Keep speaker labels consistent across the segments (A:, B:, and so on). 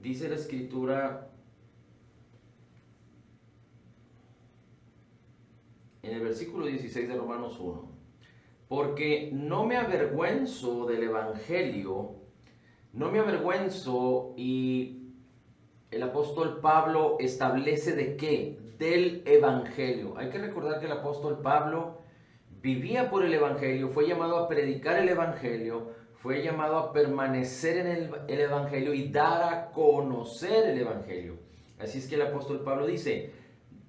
A: Dice la Escritura en el versículo 16 de Romanos 1, porque no me avergüenzo del Evangelio, no me avergüenzo, y el apóstol Pablo establece de qué, del Evangelio. Hay que recordar que el apóstol Pablo vivía por el Evangelio, fue llamado a predicar el Evangelio, fue llamado a permanecer en el Evangelio y dar a conocer el Evangelio. Así es que el apóstol Pablo dice,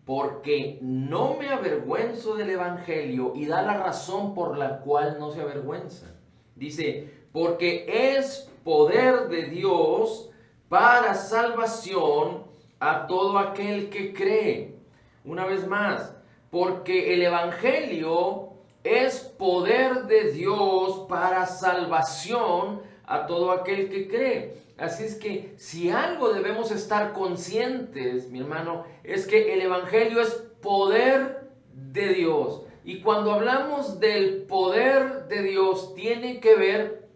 A: porque no me avergüenzo del Evangelio, y da la razón por la cual no se avergüenza. Dice, porque es poder de Dios para salvación a todo aquel que cree. Una vez más, porque el Evangelio es poder de Dios para salvación a todo aquel que cree. Así es que si algo debemos estar conscientes, mi hermano, es que el Evangelio es poder de Dios. Y cuando hablamos del poder de Dios, tiene que ver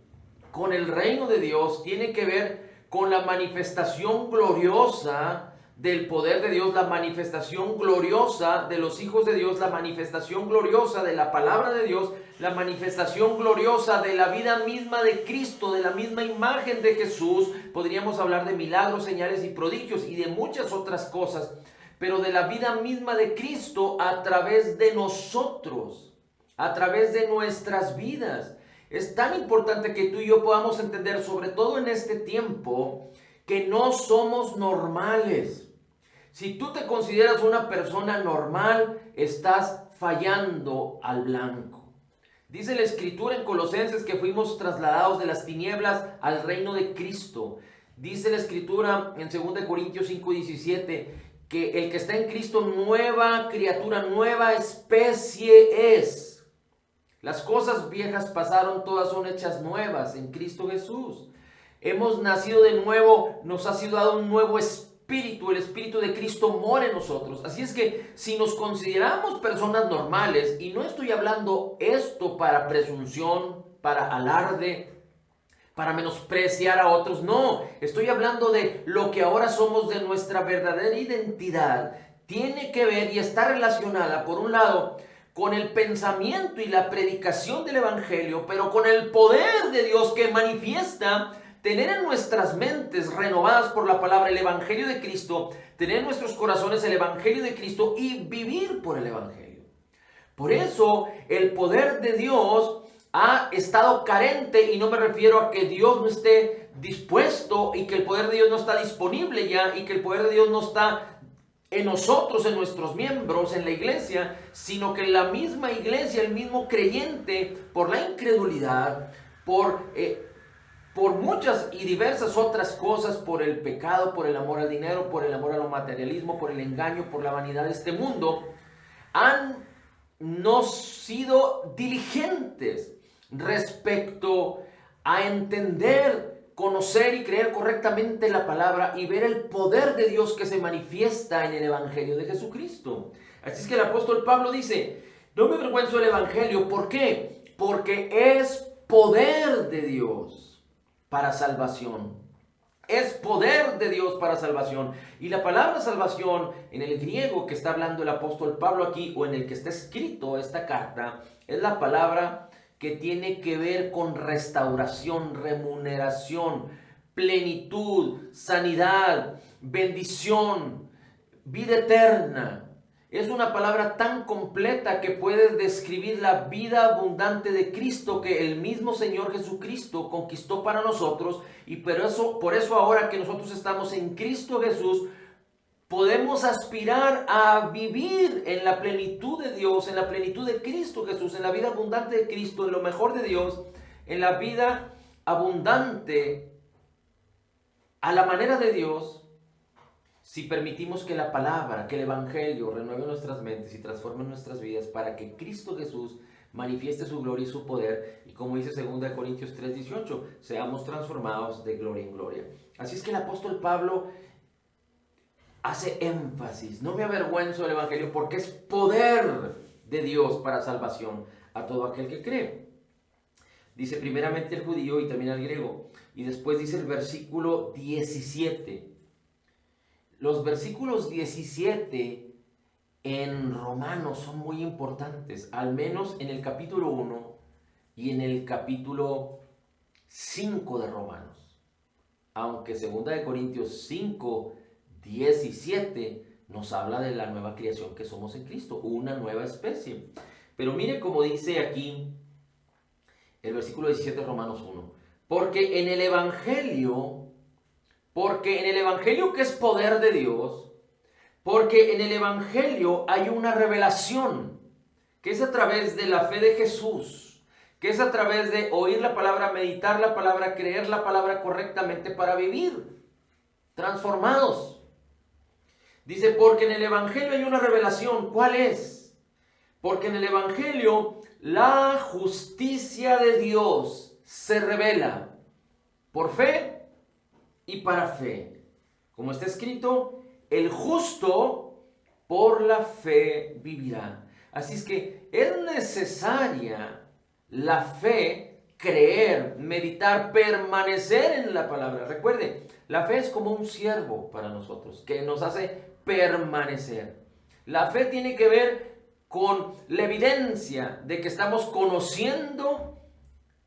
A: con el reino de Dios, tiene que ver con la manifestación gloriosa del poder de Dios, la manifestación gloriosa de los hijos de Dios, la manifestación gloriosa de la palabra de Dios, la manifestación gloriosa de la vida misma de Cristo, de la misma imagen de Jesús. Podríamos hablar de milagros, señales y prodigios y de muchas otras cosas, pero de la vida misma de Cristo a través de nosotros, a través de nuestras vidas. Es tan importante que tú y yo podamos entender, sobre todo en este tiempo, que no somos normales. Si tú te consideras una persona normal, estás fallando al blanco. Dice la Escritura en Colosenses que fuimos trasladados de las tinieblas al reino de Cristo. Dice la Escritura en 2 Corintios 5:17 que el que está en Cristo, nueva criatura, nueva especie es. Las cosas viejas pasaron, todas son hechas nuevas en Cristo Jesús. Hemos nacido de nuevo, nos ha sido dado un nuevo espíritu, el Espíritu de Cristo mora en nosotros. Así es que si nos consideramos personas normales, y no estoy hablando esto para presunción, para alarde, para menospreciar a otros, no, estoy hablando de lo que ahora somos, de nuestra verdadera identidad, tiene que ver y está relacionada, por un lado, con el pensamiento y la predicación del Evangelio, pero con el poder de Dios que manifiesta tener en nuestras mentes renovadas por la palabra el Evangelio de Cristo, tener en nuestros corazones el Evangelio de Cristo y vivir por el Evangelio. Por eso el poder de Dios ha estado carente, y no me refiero a que Dios no esté dispuesto y que el poder de Dios no está disponible ya y que el poder de Dios no está en nosotros, en nuestros miembros, en la iglesia, sino que la misma iglesia, el mismo creyente, por la incredulidad, por muchas y diversas otras cosas, por el pecado, por el amor al dinero, por el amor al materialismo, por el engaño, por la vanidad de este mundo, han no sido diligentes respecto a entender, conocer y creer correctamente la palabra y ver el poder de Dios que se manifiesta en el Evangelio de Jesucristo. Así es que el apóstol Pablo dice, no me avergüenzo del Evangelio. ¿Por qué? Porque es poder de Dios para salvación. Es poder de Dios para salvación. Y la palabra salvación en el griego que está hablando el apóstol Pablo aquí, o en el que está escrito esta carta, es la palabra que tiene que ver con restauración, remuneración, plenitud, sanidad, bendición, vida eterna. Es una palabra tan completa que puede describir la vida abundante de Cristo que el mismo Señor Jesucristo conquistó para nosotros, y por eso ahora que nosotros estamos en Cristo Jesús, podemos aspirar a vivir en la plenitud de Dios, en la plenitud de Cristo Jesús, en la vida abundante de Cristo, en lo mejor de Dios, en la vida abundante a la manera de Dios, si permitimos que la palabra, que el Evangelio renueve nuestras mentes y transforme nuestras vidas para que Cristo Jesús manifieste su gloria y su poder, y como dice 2 Corintios 3:18, seamos transformados de gloria en gloria. Así es que el apóstol Pablo hace énfasis, no me avergüenzo del Evangelio porque es poder de Dios para salvación a todo aquel que cree. Dice primeramente el judío y también al griego. Y después dice el versículo 17. Los versículos 17 en Romanos son muy importantes, al menos en el capítulo 1 y en el capítulo 5 de Romanos. Aunque 2 de Corintios 5, 17 nos habla de la nueva creación que somos en Cristo, una nueva especie. Pero mire cómo dice aquí el versículo 17 de Romanos 1. Porque en el Evangelio que es poder de Dios, porque en el Evangelio hay una revelación, que es a través de la fe de Jesús, que es a través de oír la palabra, meditar la palabra, creer la palabra correctamente para vivir transformados. Dice, porque en el Evangelio hay una revelación. ¿Cuál es? Porque en el Evangelio la justicia de Dios se revela por fe y para fe. Como está escrito, el justo por la fe vivirá. Así es que es necesaria la fe, creer, meditar, permanecer en la palabra. Recuerde, la fe es como un siervo para nosotros, que nos hace permanecer. La fe tiene que ver con la evidencia de que estamos conociendo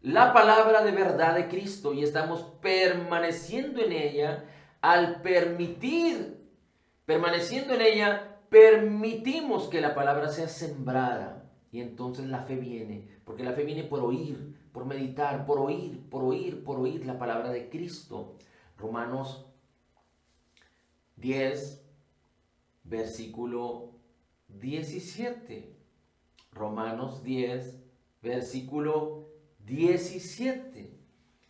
A: la palabra de verdad de Cristo y estamos permaneciendo en ella. Al permaneciendo en ella, permitimos que la palabra sea sembrada y entonces la fe viene, porque la fe viene por oír, por meditar, por oír la palabra de Cristo. Romanos 10, versículo 17. Romanos 10, versículo 17.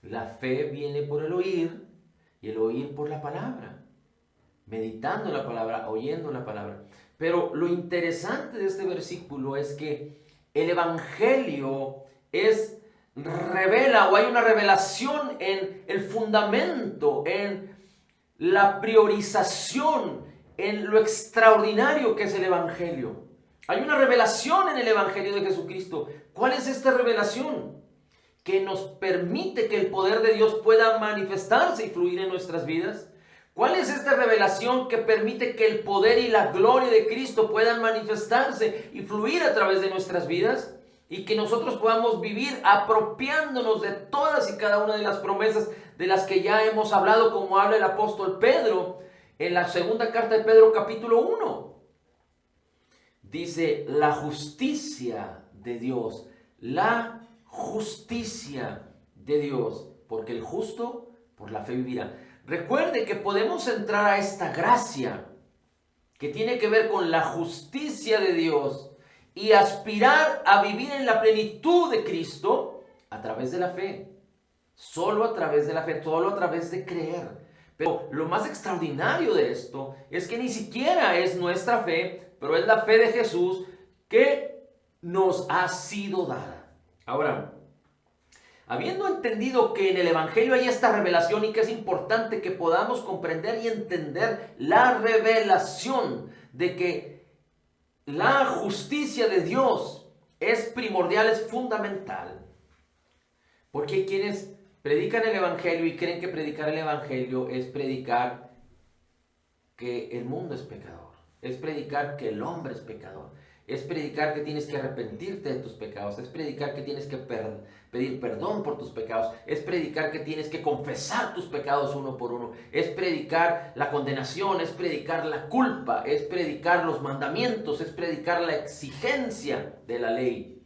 A: La fe viene por el oír y el oír por la palabra. Meditando la palabra, oyendo la palabra. Pero lo interesante de este versículo es que el Evangelio revela o hay una revelación en el fundamento, en la priorización, en lo extraordinario que es el Evangelio. Hay una revelación en el Evangelio de Jesucristo. ¿Cuál es esta revelación? Que nos permite que el poder de Dios pueda manifestarse y fluir en nuestras vidas. ¿Cuál es esta revelación que permite que el poder y la gloria de Cristo puedan manifestarse y fluir a través de nuestras vidas? Y que nosotros podamos vivir apropiándonos de todas y cada una de las promesas de las que ya hemos hablado, como habla el apóstol Pedro en la segunda carta de Pedro capítulo 1. Dice, la justicia de Dios, la justicia de Dios, porque el justo por la fe vivirá. Recuerde que podemos entrar a esta gracia que tiene que ver con la justicia de Dios y aspirar a vivir en la plenitud de Cristo a través de la fe. Solo a través de la fe, solo a través de creer. Pero lo más extraordinario de esto es que ni siquiera es nuestra fe, pero es la fe de Jesús que nos ha sido dada. Ahora, habiendo entendido que en el Evangelio hay esta revelación y que es importante que podamos comprender y entender la revelación de que la justicia de Dios es primordial, es fundamental. Porque hay quienes predican el Evangelio y creen que predicar el Evangelio es predicar que el mundo es pecador, es predicar que el hombre es pecador, es predicar que tienes que arrepentirte de tus pecados, es predicar que tienes que pedir perdón por tus pecados, es predicar que tienes que confesar tus pecados uno por uno, es predicar la condenación, es predicar la culpa, es predicar los mandamientos, es predicar la exigencia de la ley,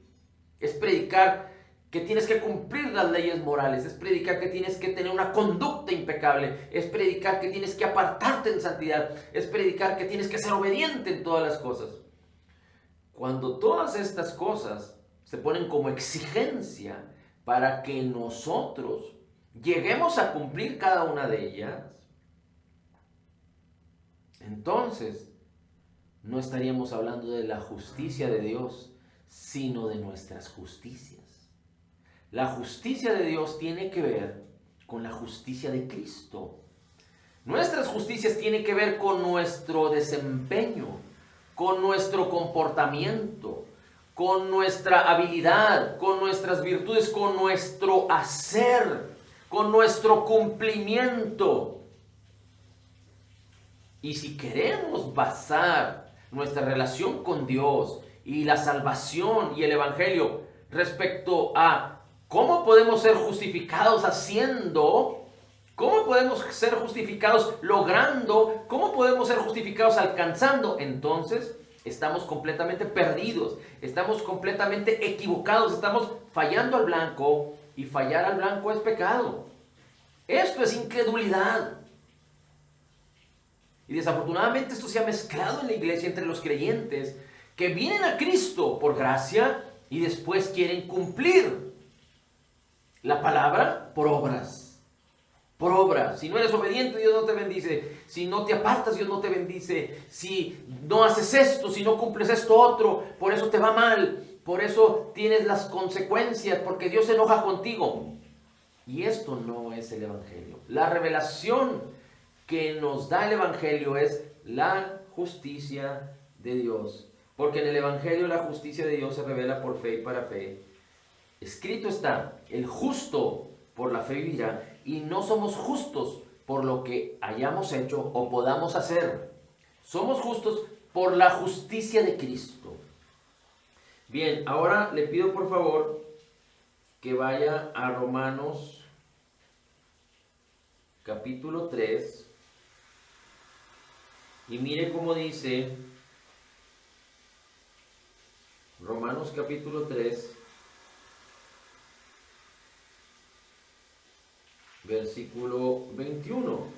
A: es predicar que tienes que cumplir las leyes morales, es predicar que tienes que tener una conducta impecable, es predicar que tienes que apartarte en santidad, es predicar que tienes que ser obediente en todas las cosas. Cuando todas estas cosas se ponen como exigencia para que nosotros lleguemos a cumplir cada una de ellas, entonces no estaríamos hablando de la justicia de Dios, sino de nuestras justicias. La justicia de Dios tiene que ver con la justicia de Cristo. Nuestras justicias tienen que ver con nuestro desempeño, con nuestro comportamiento, con nuestra habilidad, con nuestras virtudes, con nuestro hacer, con nuestro cumplimiento. Y si queremos basar nuestra relación con Dios y la salvación y el Evangelio respecto a cómo podemos ser justificados haciendo, cómo podemos ser justificados logrando, cómo podemos ser justificados alcanzando, entonces estamos completamente perdidos, estamos completamente equivocados, estamos fallando al blanco, y fallar al blanco es pecado. Esto es incredulidad. Y desafortunadamente esto se ha mezclado en la iglesia entre los creyentes que vienen a Cristo por gracia y después quieren cumplir la palabra por obras. Por obras. Si no eres obediente, Dios no te bendice. Si no te apartas, Dios no te bendice. Si no haces esto, si no cumples esto otro, por eso te va mal. Por eso tienes las consecuencias, porque Dios se enoja contigo. Y esto no es el Evangelio. La revelación que nos da el Evangelio es la justicia de Dios. Porque en el Evangelio la justicia de Dios se revela por fe y para fe. Escrito está, el justo por la fe vivirá, y no somos justos por lo que hayamos hecho o podamos hacer. Somos justos por la justicia de Cristo. Bien, ahora le pido por favor que vaya a Romanos capítulo 3 y mire cómo dice Romanos capítulo 3, versículo 21.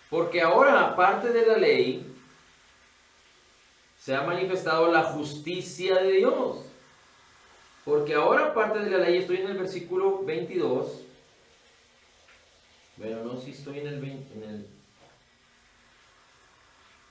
A: Porque ahora, aparte de la ley, se ha manifestado la justicia de Dios. Porque ahora, aparte de la ley, estoy en el versículo 22. Bueno, no, si estoy en el 20,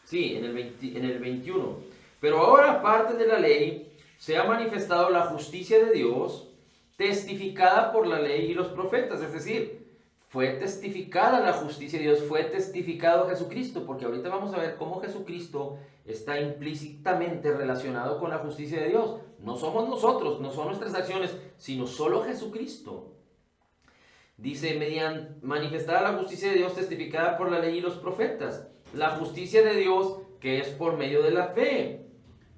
A: sí, en el 21. Pero ahora, aparte de la ley, se ha manifestado la justicia de Dios, testificada por la ley y los profetas. Es decir, fue testificada la justicia de Dios, fue testificado Jesucristo, porque ahorita vamos a ver cómo Jesucristo está implícitamente relacionado con la justicia de Dios. No somos nosotros, no son nuestras acciones, sino solo Jesucristo. Dice, mediante manifestada la justicia de Dios, testificada por la ley y los profetas. La justicia de Dios que es por medio de la fe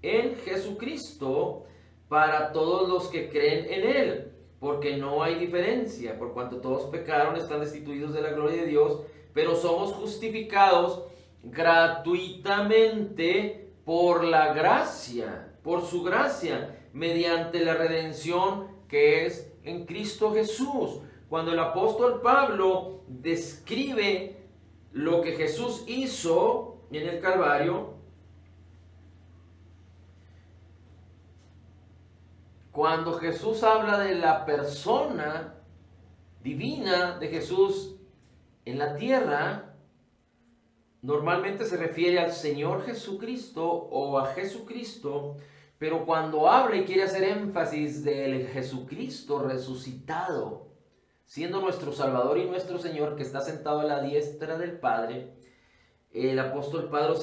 A: en Jesucristo para todos los que creen en Él. Porque no hay diferencia, por cuanto todos pecaron, están destituidos de la gloria de Dios, pero somos justificados gratuitamente por la gracia, por su gracia, mediante la redención que es en Cristo Jesús. Cuando el apóstol Pablo describe lo que Jesús hizo en el Calvario, cuando Jesús habla de la persona divina de Jesús en la tierra, normalmente se refiere al Señor Jesucristo o a Jesucristo, pero cuando habla y quiere hacer énfasis del Jesucristo resucitado, siendo nuestro Salvador y nuestro Señor que está sentado a la diestra del Padre, el apóstol Pablo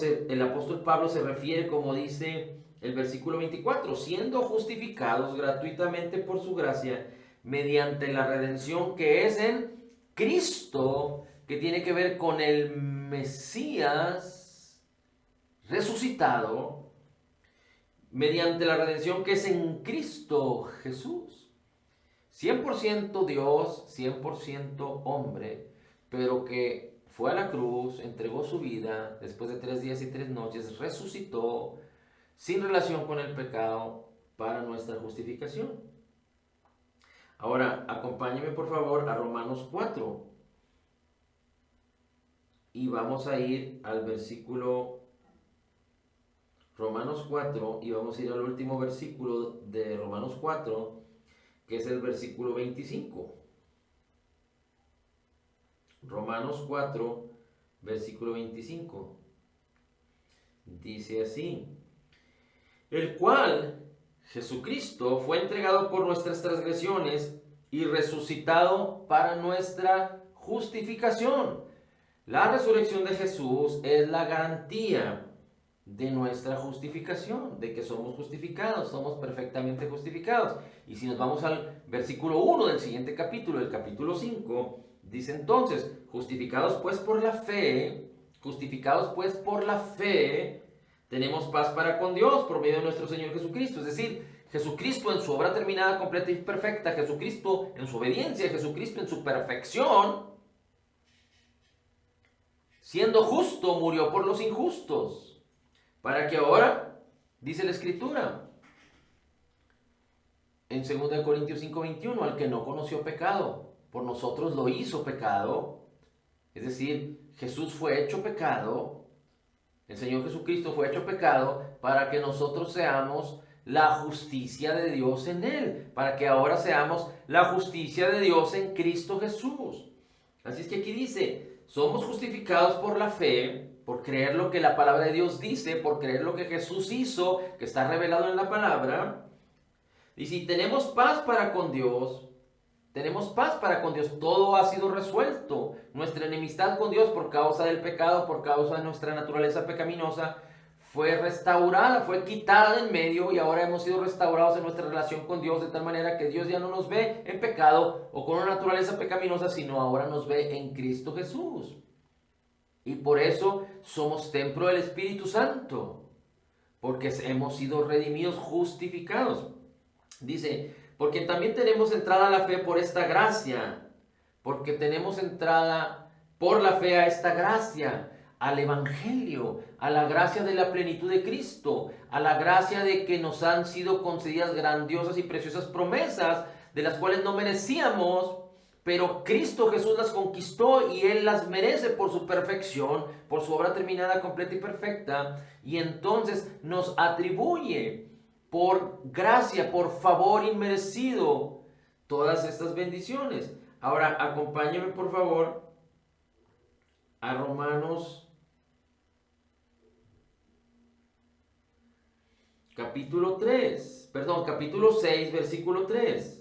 A: se refiere, como dice el versículo 24, siendo justificados gratuitamente por su gracia, mediante la redención que es en Cristo, que tiene que ver con el Mesías resucitado, mediante la redención que es en Cristo Jesús. 100% Dios, 100% hombre, pero que fue a la cruz, entregó su vida, después de 3 días y 3 noches, resucitó, sin relación con el pecado, para nuestra justificación. Ahora, acompáñeme por favor a Romanos 4. Y vamos a ir al versículo Romanos 4, y vamos a ir al último versículo de Romanos 4, que es el versículo 25. Romanos 4, versículo 25. Dice así: el cual, Jesucristo, fue entregado por nuestras transgresiones y resucitado para nuestra justificación. La resurrección de Jesús es la garantía de nuestra justificación, de que somos justificados, somos perfectamente justificados. Y si nos vamos al versículo 1 del siguiente capítulo, el capítulo 5, dice entonces, justificados pues por la fe, tenemos paz para con Dios por medio de nuestro Señor Jesucristo. Es decir, Jesucristo en su obra terminada, completa y perfecta, Jesucristo en su obediencia, Jesucristo en su perfección, siendo justo, murió por los injustos, para que ahora, dice la Escritura, en 2 Corintios 5:21, al que no conoció pecado, por nosotros lo hizo pecado, es decir, Jesús fue hecho pecado, el Señor Jesucristo fue hecho pecado para que nosotros seamos la justicia de Dios en Él, para que ahora seamos la justicia de Dios en Cristo Jesús. Así es que aquí dice, somos justificados por la fe, por creer lo que la palabra de Dios dice, por creer lo que Jesús hizo, que está revelado en la palabra. Y si tenemos paz para con Dios, tenemos paz para con Dios, todo ha sido resuelto. Nuestra enemistad con Dios por causa del pecado, por causa de nuestra naturaleza pecaminosa, fue restaurada, fue quitada del medio y ahora hemos sido restaurados en nuestra relación con Dios de tal manera que Dios ya no nos ve en pecado o con una naturaleza pecaminosa, sino ahora nos ve en Cristo Jesús. Y por eso somos templo del Espíritu Santo, porque hemos sido redimidos, justificados. Dice, porque también tenemos entrada a la fe por esta gracia, porque tenemos entrada por la fe a esta gracia, al Evangelio, a la gracia de la plenitud de Cristo, a la gracia de que nos han sido concedidas grandiosas y preciosas promesas, de las cuales no merecíamos, pero Cristo Jesús las conquistó y Él las merece por su perfección, por su obra terminada, completa y perfecta, y entonces nos atribuye por gracia, por favor inmerecido, todas estas bendiciones. Ahora, acompáñeme por favor a Romanos capítulo 6, versículo 3.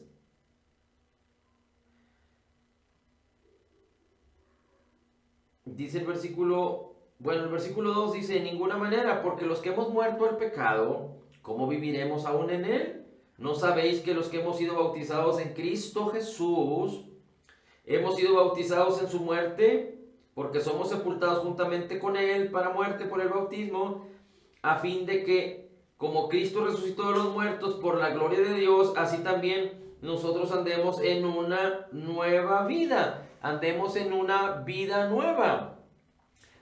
A: Dice el versículo 2 dice, en ninguna manera, porque los que hemos muerto al pecado, ¿cómo viviremos aún en él? ¿No sabéis que los que hemos sido bautizados en Cristo Jesús, hemos sido bautizados en su muerte? Porque somos sepultados juntamente con él para muerte por el bautismo, a fin de que, como Cristo resucitó de los muertos por la gloria de Dios, así también nosotros andemos en una nueva vida. Andemos en una vida nueva.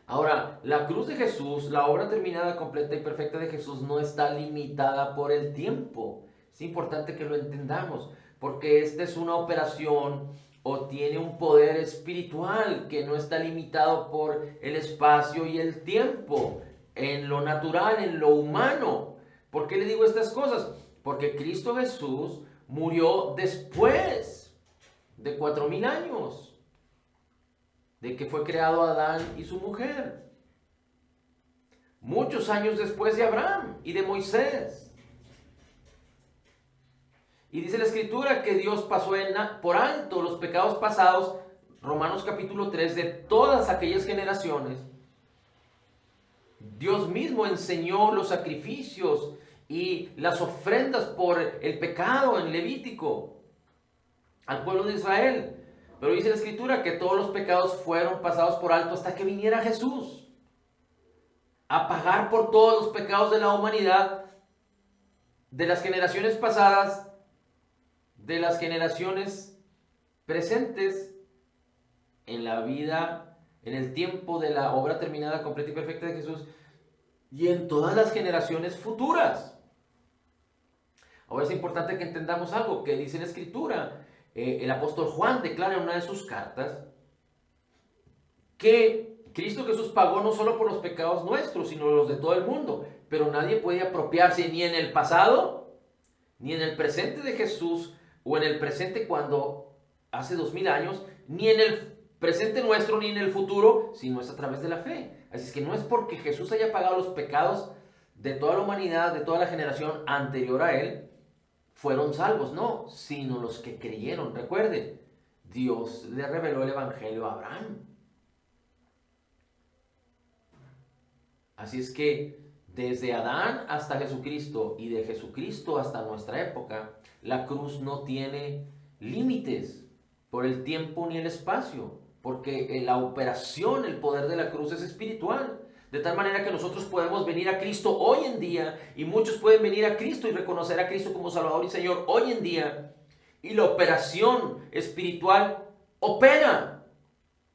A: Ahora, la cruz de Jesús, la obra terminada, completa y perfecta de Jesús no está limitada por el tiempo. Es importante que lo entendamos, porque esta es una operación o tiene un poder espiritual que no está limitado por el espacio y el tiempo, en lo natural, en lo humano. ¿Por qué le digo estas cosas? Porque Cristo Jesús murió después de 4000 años de que fue creado Adán y su mujer. Muchos años después de Abraham y de Moisés. Y dice la Escritura que Dios pasó por alto los pecados pasados, Romanos capítulo 3, de todas aquellas generaciones. Dios mismo enseñó los sacrificios y las ofrendas por el pecado en Levítico al pueblo de Israel. Pero dice la Escritura que todos los pecados fueron pasados por alto hasta que viniera Jesús a pagar por todos los pecados de la humanidad, de las generaciones pasadas, de las generaciones presentes, en la vida, en el tiempo de la obra terminada, completa y perfecta de Jesús, y en todas las generaciones futuras. Ahora es importante que entendamos algo que dice la Escritura. El apóstol Juan declara en una de sus cartas que Cristo Jesús pagó no solo por los pecados nuestros, sino los de todo el mundo. Pero nadie puede apropiarse ni en el pasado, ni en el presente de Jesús, o en el presente cuando hace 2000 años, ni en el presente nuestro, ni en el futuro, sino es a través de la fe. Así es que no es porque Jesús haya pagado los pecados de toda la humanidad, de toda la generación anterior a él, fueron salvos, no, sino los que creyeron. Recuerden, Dios le reveló el Evangelio a Abraham. Así es que desde Adán hasta Jesucristo y de Jesucristo hasta nuestra época, la cruz no tiene límites por el tiempo ni el espacio, porque la operación, el poder de la cruz es espiritual. De tal manera que nosotros podemos venir a Cristo hoy en día y muchos pueden venir a Cristo y reconocer a Cristo como Salvador y Señor hoy en día. Y la operación espiritual opera.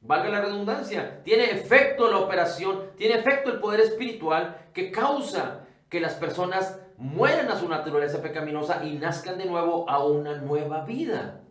A: Valga la redundancia, tiene efecto la operación, tiene efecto el poder espiritual que causa que las personas mueran a su naturaleza pecaminosa y nazcan de nuevo a una nueva vida.